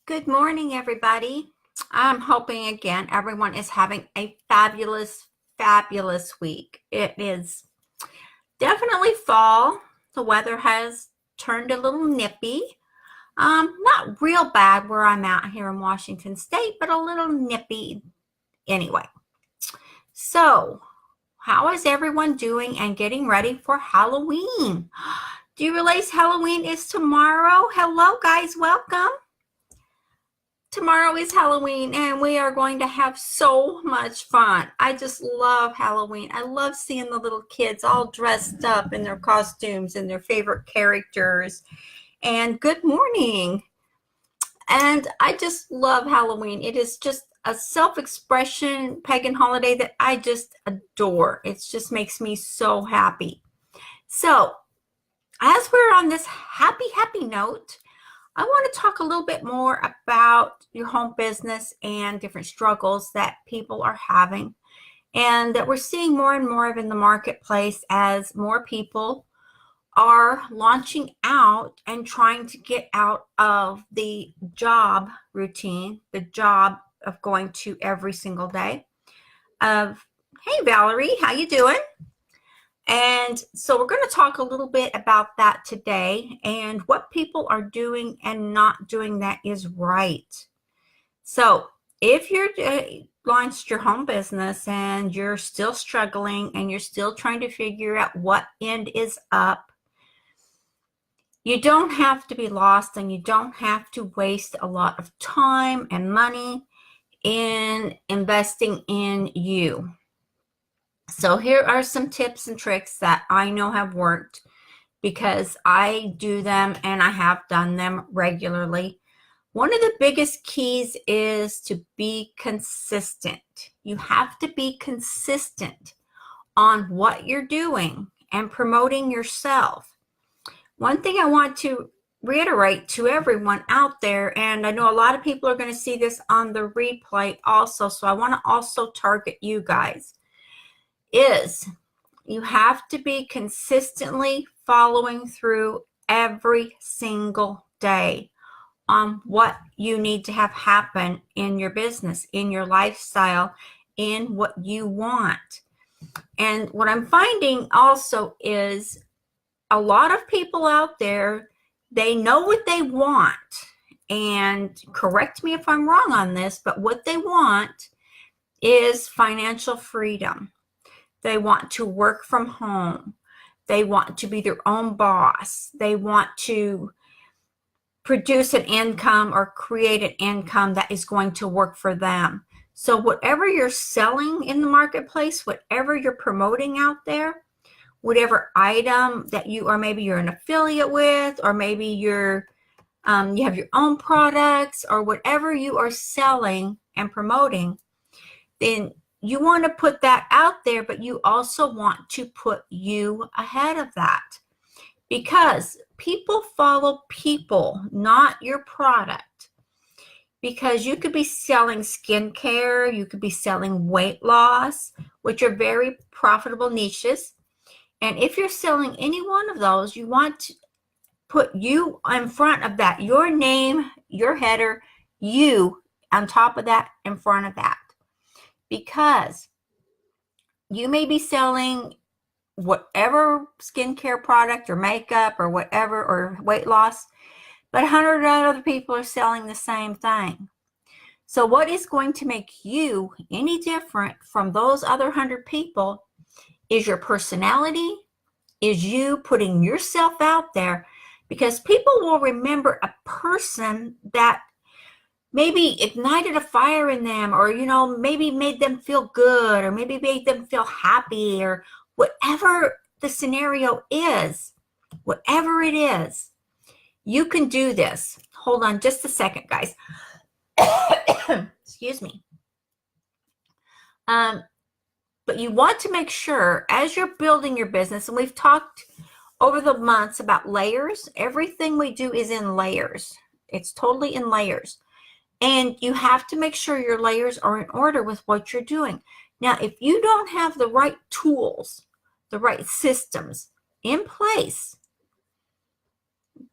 Good morning, everybody. I'm hoping again everyone is having a fabulous, fabulous week. It is definitely fall. The weather has turned a little nippy. Not real bad where I'm at here in Washington State, but a little nippy anyway. So, how is everyone doing and getting ready for Halloween? Do you realize Halloween is tomorrow? Hello, guys. Welcome. Tomorrow is Halloween and we are going to have so much fun. I just love Halloween. I love seeing the little kids all dressed up in their costumes and their favorite characters. And good morning. And I just love Halloween. It is just a self-expression pagan holiday that I just adore. It just makes me so happy. So, as we're on this happy note, I want to talk a little bit more about your home business and different struggles that people are having and that we're seeing more and more of in the marketplace as more people are launching out and trying to get out of the job routine, the job of going to every single day of, hey, Valerie, how you doing? And so we're going to talk a little bit about that today and what people are doing and not doing that is right. So if you're launched your home business and you're still struggling and you're still trying to figure out what end is up, you don't have to be lost and you don't have to waste a lot of time and money in investing in you. So here are some tips and tricks that I know have worked because I do them and I have done them regularly. One of the biggest keys is to be consistent. You have to be consistent on what you're doing and promoting yourself. One thing I want to reiterate to everyone out there, and I know a lot of people are going to see this on the replay also, so I want to also target you guys, is you have to be consistently following through every single day on what you need to have happen in your business, in your lifestyle, in what you want. And what I'm finding also is a lot of people out there, they know what they want. And correct me if I'm wrong on this, but what they want is financial freedom. They want to work from home. They want to be their own boss. They want to produce an income or create an income that is going to work for them. So whatever you're selling in the marketplace, whatever you're promoting out there, whatever item that you, or maybe you're an affiliate with, or maybe you have your own products, or whatever you are selling and promoting, then you want to put that out there, but you also want to put you ahead of that because people follow people, not your product. Because you could be selling skincare, you could be selling weight loss, which are very profitable niches. And if you're selling any one of those, you want to put you in front of that, your name, your header, you on top of that, in front of that. Because you may be selling whatever skincare product or makeup or whatever, or weight loss, but 100 other people are selling the same thing. So what is going to make you any different from those other 100 people is your personality, is you putting yourself out there, because people will remember a person that maybe ignited a fire in them, or, maybe made them feel good, or maybe made them feel happy, or whatever the scenario is, whatever it is, you can do this. Hold on just a second, guys. Excuse me. But you want to make sure as you're building your business, and we've talked over the months about layers. Everything we do is in layers. It's totally in layers. And you have to make sure your layers are in order with what you're doing. Now, if you don't have the right tools, the right systems in place,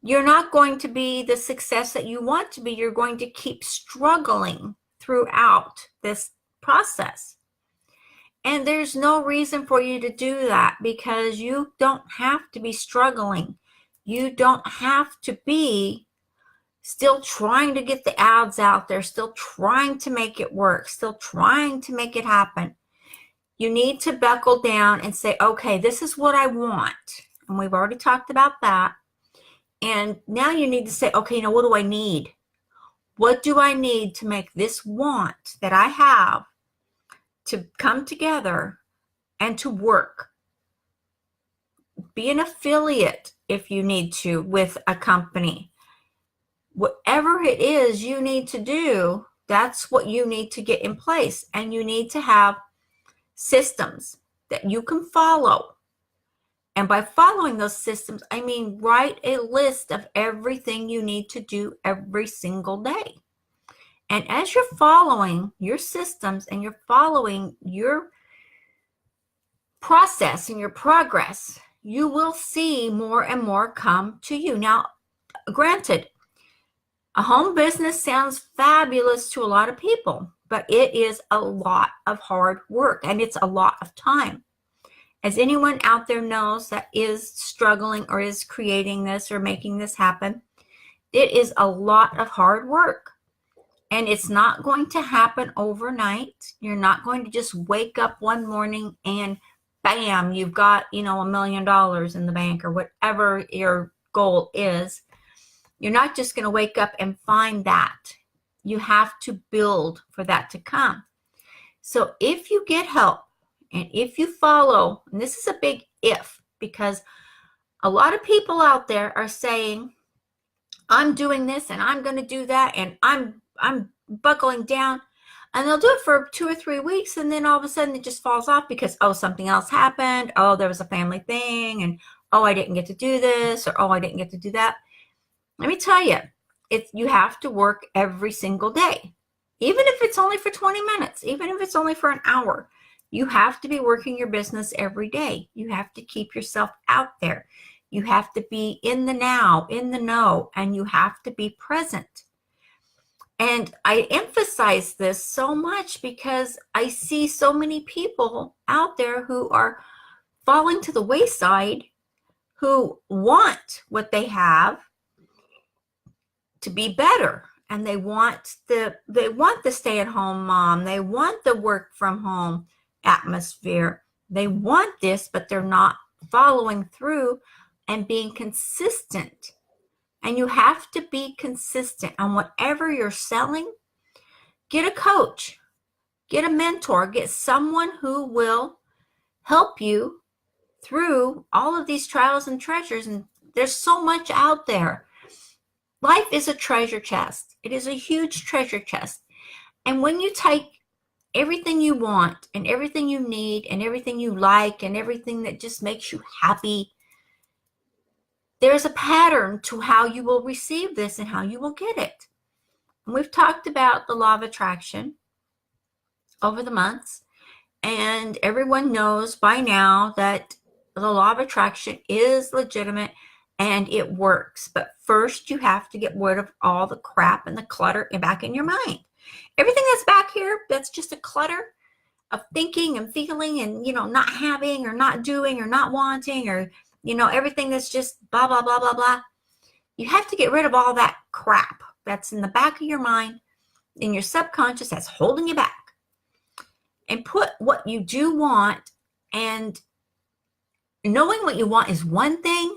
you're not going to be the success that you want to be. You're going to keep struggling throughout this process. And there's no reason for you to do that, because you don't have to be struggling. You don't have to be still trying to get the ads out there, still trying to make it work, still trying to make it happen. You need to buckle down and say, okay, this is what I want. And we've already talked about that. And now you need to say, okay, now what do I need? What do I need to make this want that I have to come together and to work? Be an affiliate if you need to with a company. Whatever it is you need to do, that's what you need to get in place. And you need to have systems that you can follow. And by following those systems, I mean write a list of everything you need to do every single day. And as you're following your systems and you're following your process and your progress, you will see more and more come to you. Now, granted, a home business sounds fabulous to a lot of people, but it is a lot of hard work and it's a lot of time. As anyone out there knows that is struggling or is creating this or making this happen, it is a lot of hard work. And it's not going to happen overnight. You're not going to just wake up one morning and bam, you've got, $1 million in the bank or whatever your goal is. You're not just going to wake up and find that. You have to build for that to come. So if you get help and if you follow, and this is a big if, because a lot of people out there are saying, I'm doing this and I'm going to do that and I'm buckling down, and they'll do it for 2 or 3 weeks, and then all of a sudden it just falls off because, oh, something else happened. Oh, there was a family thing, and oh, I didn't get to do this, or oh, I didn't get to do that. Let me tell you, you have to work every single day, even if it's only for 20 minutes, even if it's only for an hour. You have to be working your business every day. You have to keep yourself out there. You have to be in the now, in the know, and you have to be present. And I emphasize this so much because I see so many people out there who are falling to the wayside, who want what they have to be better. And they want the stay-at-home mom. They want the work from home atmosphere. They want this, but they're not following through and being consistent. And you have to be consistent on whatever you're selling. Get a coach, get a mentor, get someone who will help you through all of these trials and treasures. And there's so much out there. Life is a treasure chest. It is a huge treasure chest. And when you take everything you want and everything you need and everything you like and everything that just makes you happy, there's a pattern to how you will receive this and how you will get it. And we've talked about the law of attraction over the months, and everyone knows by now that the law of attraction is legitimate and it works. But first you have to get rid of all the crap and the clutter back in your mind. Everything that's back here, that's just a clutter of thinking and feeling and, not having or not doing or not wanting or, everything that's just blah, blah, blah, blah, blah. You have to get rid of all that crap that's in the back of your mind, in your subconscious, that's holding you back. And put what you do want, and knowing what you want is one thing,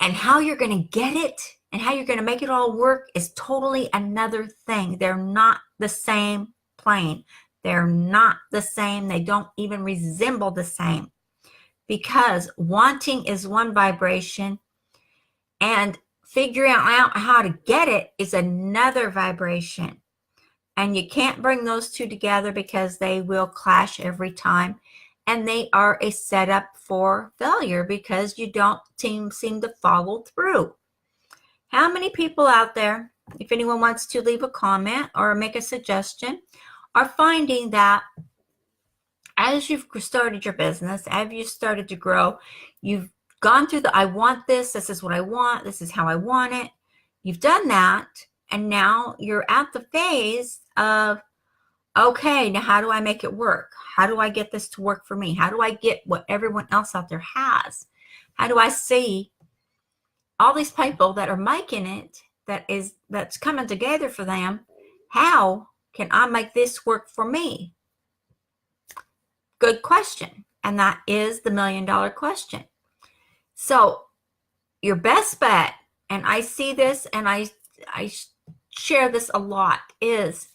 and how you're going to get it and how you're going to make it all work is totally another thing. They're not the same plane. They're not the same. They don't even resemble the same. Because wanting is one vibration and figuring out how to get it is another vibration. And you can't bring those two together because they will clash every time. And they are a setup for failure because you don't seem to follow through. How many people out there, if anyone wants to leave a comment or make a suggestion, are finding that as you've started your business, as you've started to grow, you've gone through the I want this, this is what I want, this is how I want it. You've done that, and now you're at the phase of, okay, now how do I make it work? How do I get this to work for me? How do I get what everyone else out there has? How do I see all these people that are making it, that's coming together for them? How can I make this work for me? Good question. And that is the $1 million question. So your best bet, and I see this and I share this a lot, is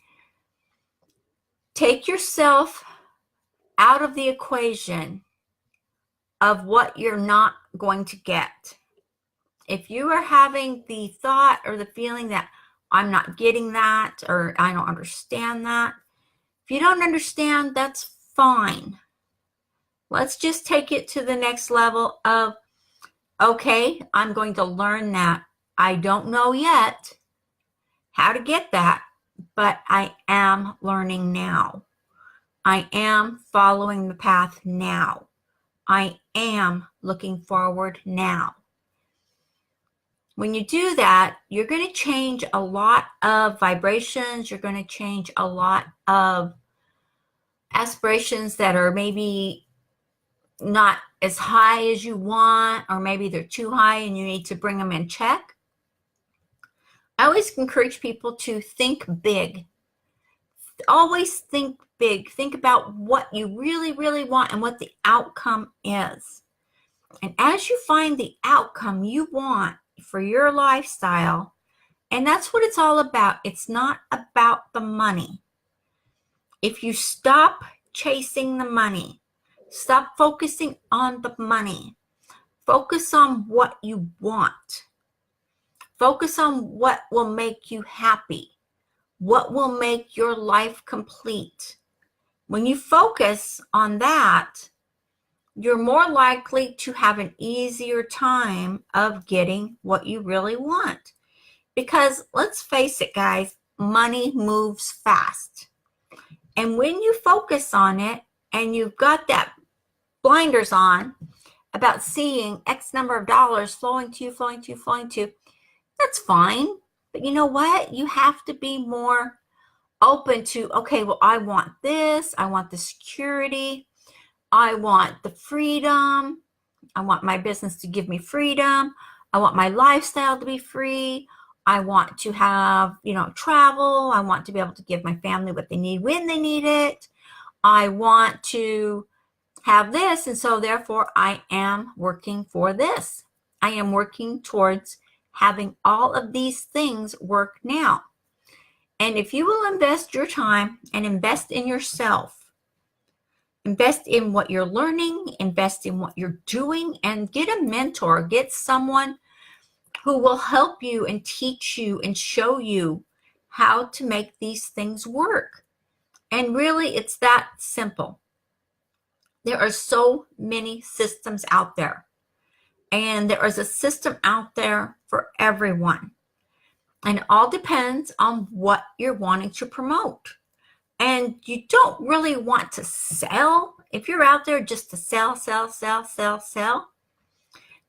take yourself out of the equation of what you're not going to get. If you are having the thought or the feeling that I'm not getting that, or I don't understand that, if you don't understand, that's fine. Let's just take it to the next level of, okay, I'm going to learn that. I don't know yet how to get that, but I am learning now. I am following the path now. I am looking forward now. When you do that, you're going to change a lot of vibrations. You're going to change a lot of aspirations that are maybe not as high as you want, or maybe they're too high and you need to bring them in check. I always encourage people to think big. Always think big. Think about what you really, really want and what the outcome is. And as you find the outcome you want for your lifestyle, and that's what it's all about. It's not about the money. If you stop chasing the money, stop focusing on the money, focus on what you want. Focus on what will make you happy, what will make your life complete. When you focus on that, you're more likely to have an easier time of getting what you really want. Because let's face it, guys, money moves fast. And when you focus on it and you've got that blinders on about seeing X number of dollars flowing to you, that's fine. But you know what? You have to be more open to, okay, well, I want this. I want the security. I want the freedom. I want my business to give me freedom. I want my lifestyle to be free. I want to have, travel. I want to be able to give my family what they need when they need it. I want to have this. And so therefore I am working for this. I am working towards having all of these things work now. And if you will invest your time and invest in yourself, invest in what you're learning, invest in what you're doing, and get a mentor, get someone who will help you and teach you and show you how to make these things work. And really, it's that simple. There are so many systems out there, and there is a system out there for everyone. And it all depends on what you're wanting to promote. And you don't really want to sell. If you're out there just to sell,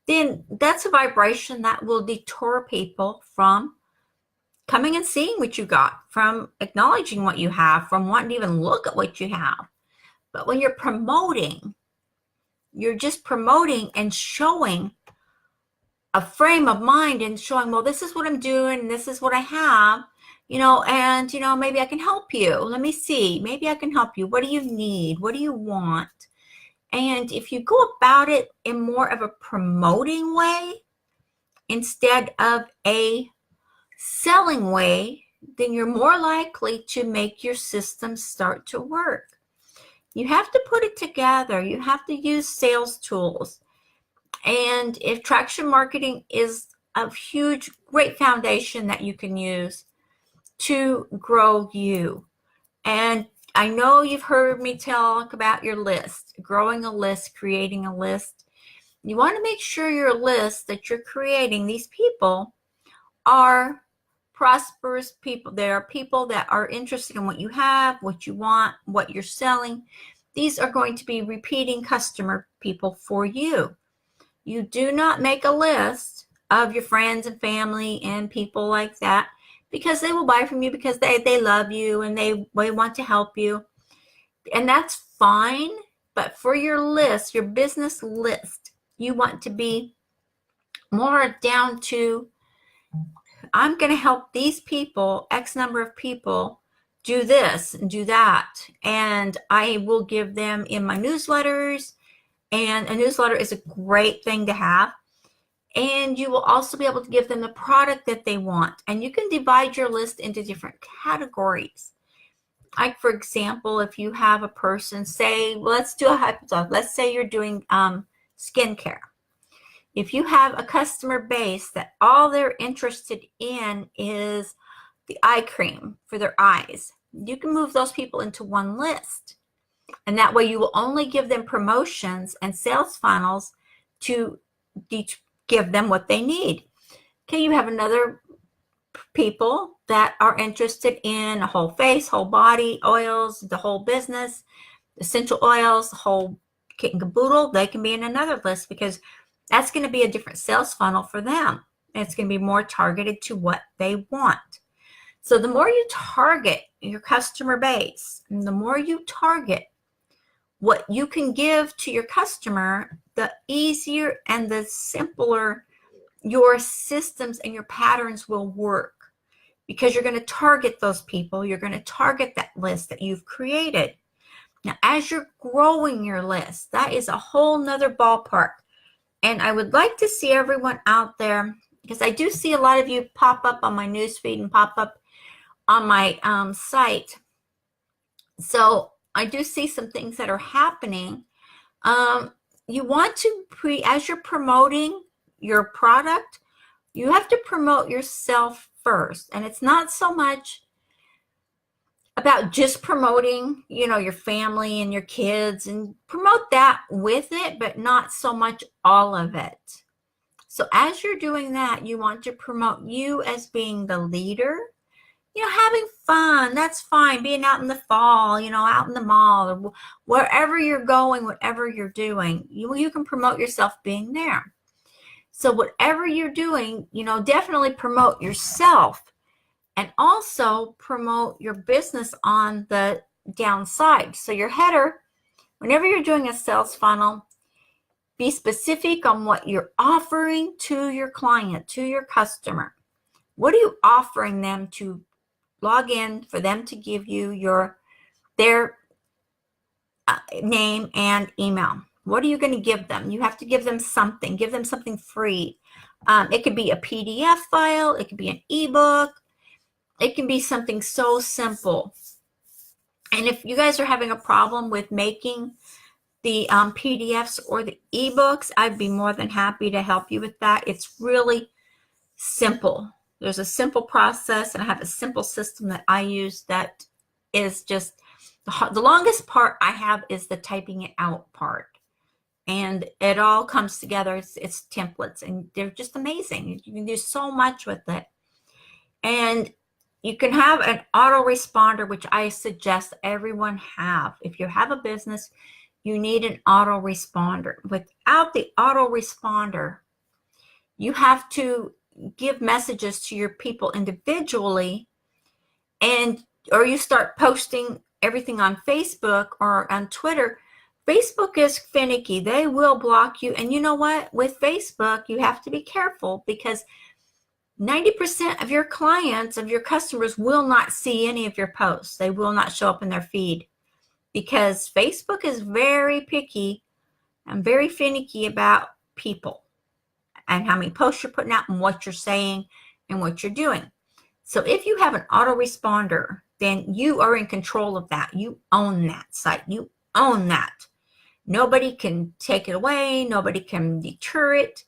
then that's a vibration that will deter people from coming and seeing what you got, from acknowledging what you have, from wanting to even look at what you have. But when you're promoting, you're just promoting and showing a frame of mind and showing, well, this is what I'm doing, and this is what I have, and, maybe I can help you. Let me see. Maybe I can help you. What do you need? What do you want? And if you go about it in more of a promoting way instead of a selling way, then you're more likely to make your system start to work. You have to put it together. You have to use sales tools. And if traction marketing is a huge, great foundation that you can use to grow you. And I know you've heard me talk about your list, growing a list, creating a list. You want to make sure your list that you're creating, these people are prosperous people. They are people that are interested in what you have, what you want, what you're selling. These are going to be repeating customer people for you. You do not make a list of your friends and family and people like that, because they will buy from you because they love you and they want to help you. And that's fine. But for your list, your business list, you want to be more down to, I'm going to help these people, X number of people, do this and do that. And I will give them in my newsletters. And a newsletter is a great thing to have. And you will also be able to give them the product that they want. And you can divide your list into different categories. Like, for example, if you have a person, say, let's do a hypothetical. Let's say you're doing skincare. If you have a customer base that all they're interested in is the eye cream for their eyes, you can move those people into one list. And that way you will only give them promotions and sales funnels to give them what they need. Okay, you have another people that are interested in a whole face, whole body, oils, the whole business, essential oils, the whole kit and caboodle. They can be in another list because that's going to be a different sales funnel for them. It's going to be more targeted to what they want. So the more you target your customer base, and the more you target what you can give to your customer, the easier and the simpler your systems and your patterns will work, because you're going to target those people. You're going to target that list that you've created. Now, as you're growing your list, that is a whole nother ballpark. And I would like to see everyone out there, because I do see a lot of you pop up on my newsfeed and pop up on my site. So I do see some things that are happening. You want to, as you're promoting your product, you have to promote yourself first. And it's not so much about just promoting, your family and your kids, and promote that with it, but not so much all of it. So as you're doing that, you want to promote you as being the leader, having fun. That's fine. Being out in the fall, out in the mall, or wherever you're going, whatever you're doing, you can promote yourself being there. So whatever you're doing, definitely promote yourself, and also promote your business on the downside. So your header, whenever you're doing a sales funnel, be specific on what you're offering to your client, to your customer. What are you offering them to log in, for them to give you their name and email? What are you going to give them? You have to give them something. Give them something free. It could be a PDF file. It could be an ebook. It can be something so simple. And if you guys are having a problem with making the PDFs or the ebooks, I'd be more than happy to help you with that. It's really simple. There's a simple process, and I have a simple system that I use that is just the longest part I have is the typing it out part. And it all comes together. It's templates, and they're just amazing. You can do so much with it. And you can have an autoresponder, which I suggest everyone have. If you have a business, you need an autoresponder. Without the autoresponder, you have to give messages to your people individually, or you start posting everything on Facebook or on Twitter. Facebook is finicky. They will block you. And you know what? With Facebook, you have to be careful, because 90% of your clients, of your customers, will not see any of your posts. They will not show up in their feed, because Facebook is very picky and very finicky about people and how many posts you're putting out and what you're saying and what you're doing. So if you have an autoresponder, then you are in control of that. You own that site. You own that. Nobody can take it away. Nobody can deter it.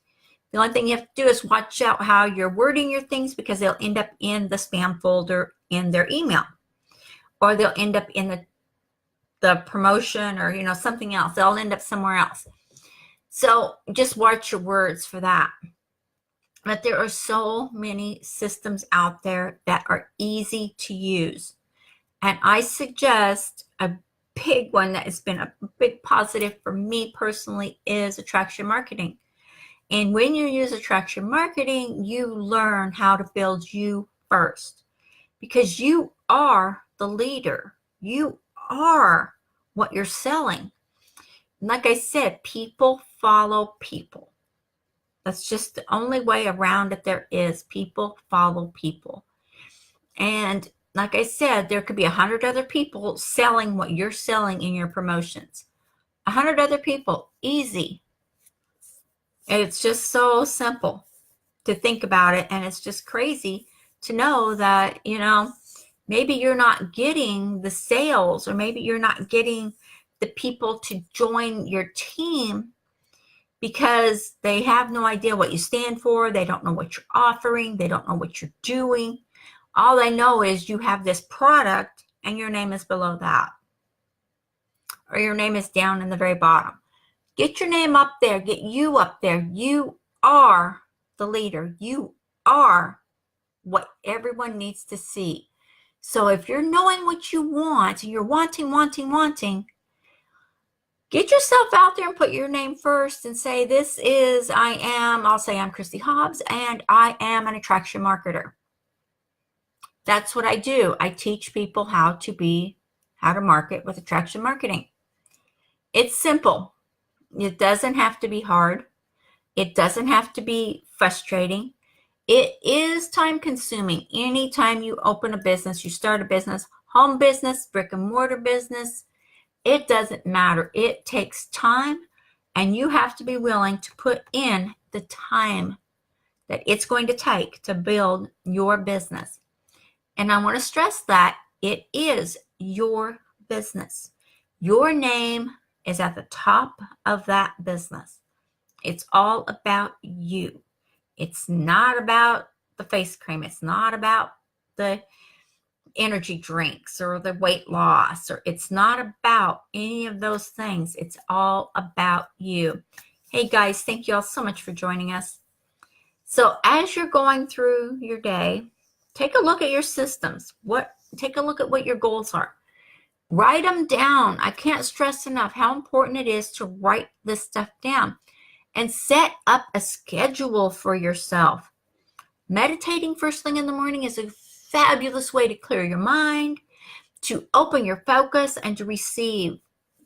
The only thing you have to do is watch out how you're wording your things, because they'll end up in the spam folder in their email, or they'll end up in the promotion, or something else. They'll end up somewhere else. So just watch your words for that. But there are so many systems out there that are easy to use. And I suggest a big one that has been a big positive for me personally is attraction marketing. And when you use attraction marketing, you learn how to build you first, because you are the leader. You are what you're selling. And like I said, people follow people. That's just the only way around it there is. People follow people. And like I said, there could be 100 other people selling what you're selling in your promotions. 100 other people, easy. And it's just so simple to think about it. And it's just crazy to know that, maybe you're not getting the sales, or maybe you're not getting the people to join your team because they have no idea what you stand for. They don't know what you're offering. They don't know what you're doing. All they know is you have this product and your name is below that, or your name is down in the very bottom. Get your name up there. Get you up there. You are the leader. You are what everyone needs to see. So if you're knowing what you want and you're wanting, get yourself out there and put your name first and say, I'll say I'm Christy Hobbs and I am an attraction marketer. That's what I do. I teach people how to market with attraction marketing. It's simple. It doesn't have to be hard. It doesn't have to be frustrating. It is time consuming. Anytime you open a business, you start a business, home business, brick and mortar business, it doesn't matter. It takes time, and you have to be willing to put in the time that it's going to take to build your business. And I want to stress that it is your business. Your name is at the top of that business. It's all about you. It's not about the face cream. It's not about the energy drinks or the weight loss, or it's not about any of those things. It's all about you. Hey guys, thank you all so much for joining us. So as you're going through your day, take a look at your systems. Take a look at what your goals are. Write them down. I can't stress enough how important it is to write this stuff down and set up a schedule for yourself. Meditating first thing in the morning is a fabulous way to clear your mind, to open your focus, and to receive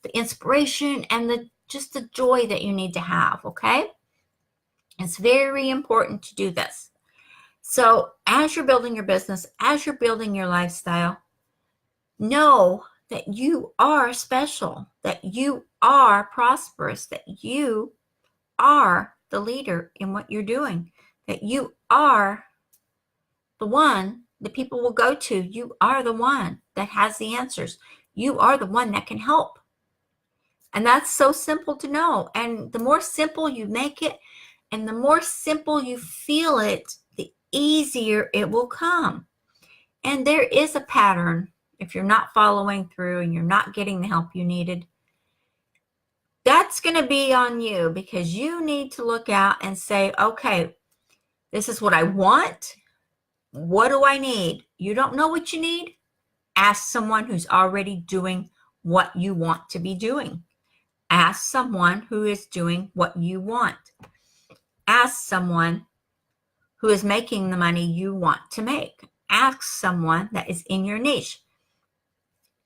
the inspiration and just the joy that you need to have, okay? It's very important to do this. So as you're building your business, as you're building your lifestyle, know that you are special, that you are prosperous, that you are the leader in what you're doing, that you are the one that people will go to. You are the one that has the answers. You are the one that can help. And that's so simple to know. And the more simple you make it and the more simple you feel it, the easier it will come. And there is a pattern. If you're not following through and you're not getting the help you needed, that's going to be on you, because you need to look out and say, okay, this is what I want. What do I need? You don't know what you need? Ask someone who's already doing what you want to be doing. Ask someone who is doing what you want. Ask someone who is making the money you want to make. Ask someone that is in your niche.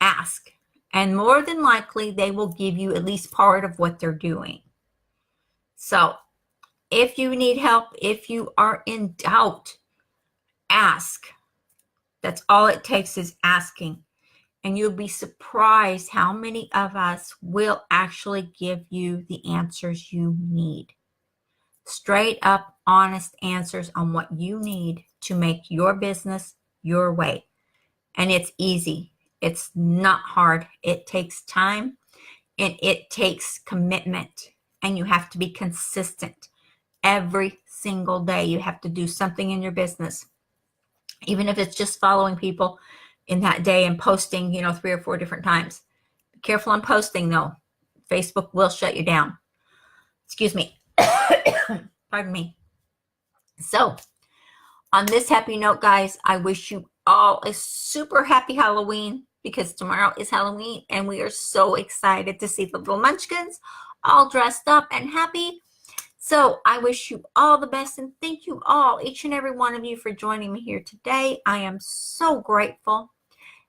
Ask. And more than likely, they will give you at least part of what they're doing. So if you need help, if you are in doubt, ask. That's all it takes, is asking. And you'll be surprised how many of us will actually give you the answers you need. Straight up, honest answers on what you need to make your business your way. And it's easy. It's not hard. It takes time and it takes commitment. And you have to be consistent. Every single day you have to do something in your business. Even if it's just following people in that day and posting, 3 or 4 different times. Be careful on posting though. Facebook will shut you down. Excuse me. Pardon me. So on this happy note, guys, I wish you all a super happy Halloween, because tomorrow is Halloween and we are so excited to see the little munchkins all dressed up and happy. So I wish you all the best, and thank you all, each and every one of you, for joining me here today. I am so grateful.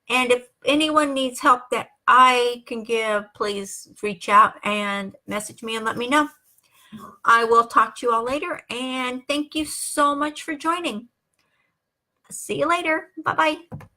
And if anyone needs help that I can give, please reach out and message me and let me know. I will talk to you all later, and thank you so much for joining. See you later. Bye-bye.